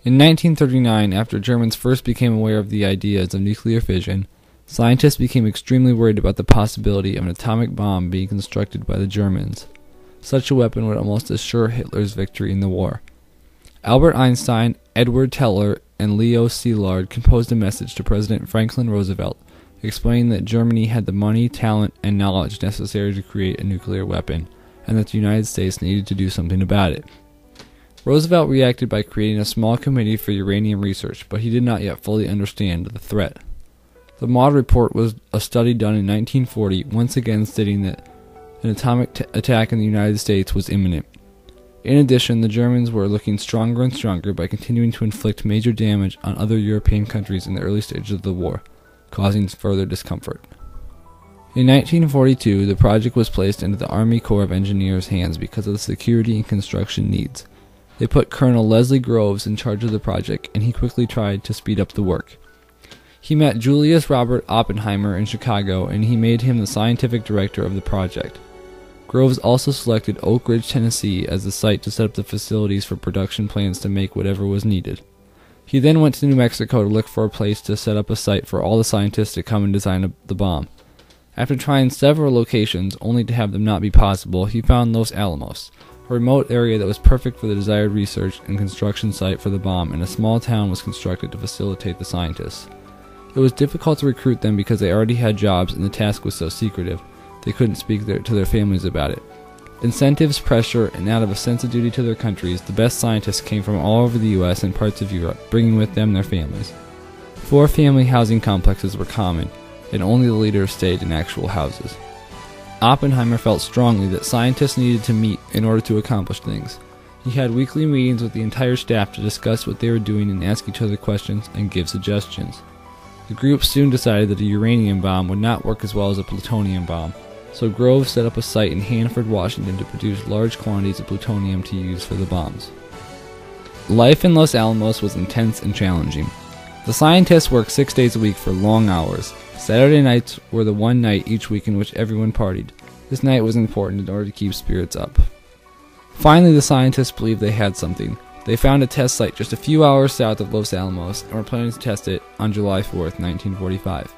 In 1939, after Germans first became aware of the ideas of nuclear fission, scientists became extremely worried about the possibility of an atomic bomb being constructed by the Germans. Such a weapon would almost assure Hitler's victory in the war. Albert Einstein, Edward Teller, and Leo Szilard composed a message to President Franklin Roosevelt, explaining that Germany had the money, talent, and knowledge necessary to create a nuclear weapon, and that the United States needed to do something about it. Roosevelt reacted by creating a small committee for uranium research, but he did not yet fully understand the threat. The Maude Report was a study done in 1940, once again stating that an atomic attack in the United States was imminent. In addition, the Germans were looking stronger and stronger by continuing to inflict major damage on other European countries in the early stages of the war, causing further discomfort. In 1942, the project was placed into the Army Corps of Engineers' hands because of the security and construction needs. They put Colonel Leslie Groves in charge of the project, and he quickly tried to speed up the work. He met Julius Robert Oppenheimer in Chicago, and he made him the scientific director of the project. Groves also selected Oak Ridge, Tennessee as the site to set up the facilities for production plans to make whatever was needed. He then went to New Mexico to look for a place to set up a site for all the scientists to come and design the bomb. After trying several locations, only to have them not be possible, he found Los Alamos, a remote area that was perfect for the desired research and construction site for the bomb, and a small town was constructed to facilitate the scientists. It was difficult to recruit them because they already had jobs and the task was so secretive. They couldn't speak to their families about it. Incentives, pressure, and out of a sense of duty to their countries, the best scientists came from all over the U.S. and parts of Europe, bringing with them their families. 4 family housing complexes were common, and only the leaders stayed in actual houses. Oppenheimer felt strongly that scientists needed to meet in order to accomplish things. He had weekly meetings with the entire staff to discuss what they were doing and ask each other questions and give suggestions. The group soon decided that a uranium bomb would not work as well as a plutonium bomb, so Groves set up a site in Hanford, Washington to produce large quantities of plutonium to use for the bombs. Life in Los Alamos was intense and challenging. The scientists worked 6 days a week for long hours. Saturday nights were the one night each week in which everyone partied. This night was important in order to keep spirits up. Finally, the scientists believed they had something. They found a test site just a few hours south of Los Alamos and were planning to test it on July 4th, 1945.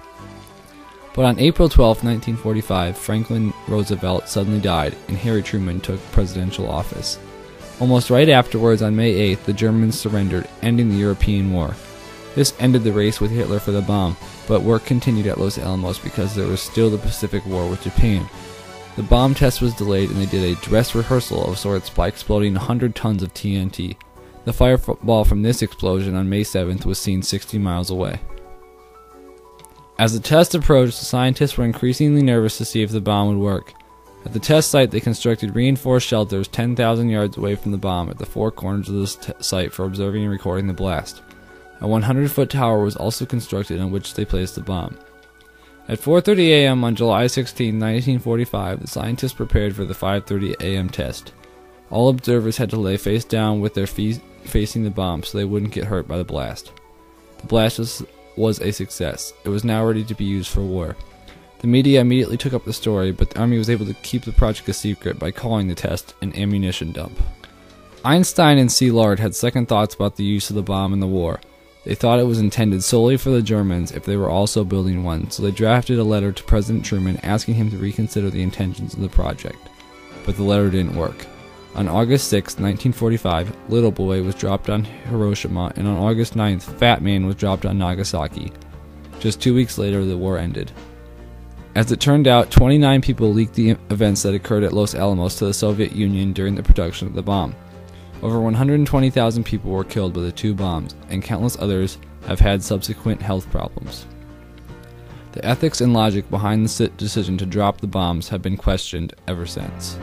But on April 12, 1945, Franklin Roosevelt suddenly died, and Harry Truman took presidential office. Almost right afterwards, on May 8th, the Germans surrendered, ending the European War. This ended the race with Hitler for the bomb, but work continued at Los Alamos because there was still the Pacific War with Japan. The bomb test was delayed, and they did a dress rehearsal of sorts by exploding 100 tons of TNT. The fireball from this explosion on May 7th was seen 60 miles away. As the test approached, the scientists were increasingly nervous to see if the bomb would work. At the test site, they constructed reinforced shelters 10,000 yards away from the bomb at the 4 corners of the site for observing and recording the blast. A 100-foot tower was also constructed on which they placed the bomb. At 4:30 a.m. on July 16, 1945, the scientists prepared for the 5:30 a.m. test. All observers had to lay face down with their feet facing the bomb so they wouldn't get hurt by the blast. The blast was a success. It was now ready to be used for war. The media immediately took up the story, but the Army was able to keep the project a secret by calling the test an ammunition dump. Einstein and Szilard had second thoughts about the use of the bomb in the war. They thought it was intended solely for the Germans if they were also building one, so they drafted a letter to President Truman asking him to reconsider the intentions of the project. But the letter didn't work. On August 6, 1945, Little Boy was dropped on Hiroshima, and on August 9th, Fat Man was dropped on Nagasaki. Just 2 weeks later, the war ended. As it turned out, 29 people leaked the events that occurred at Los Alamos to the Soviet Union during the production of the bomb. Over 120,000 people were killed by the 2 bombs, and countless others have had subsequent health problems. The ethics and logic behind the decision to drop the bombs have been questioned ever since.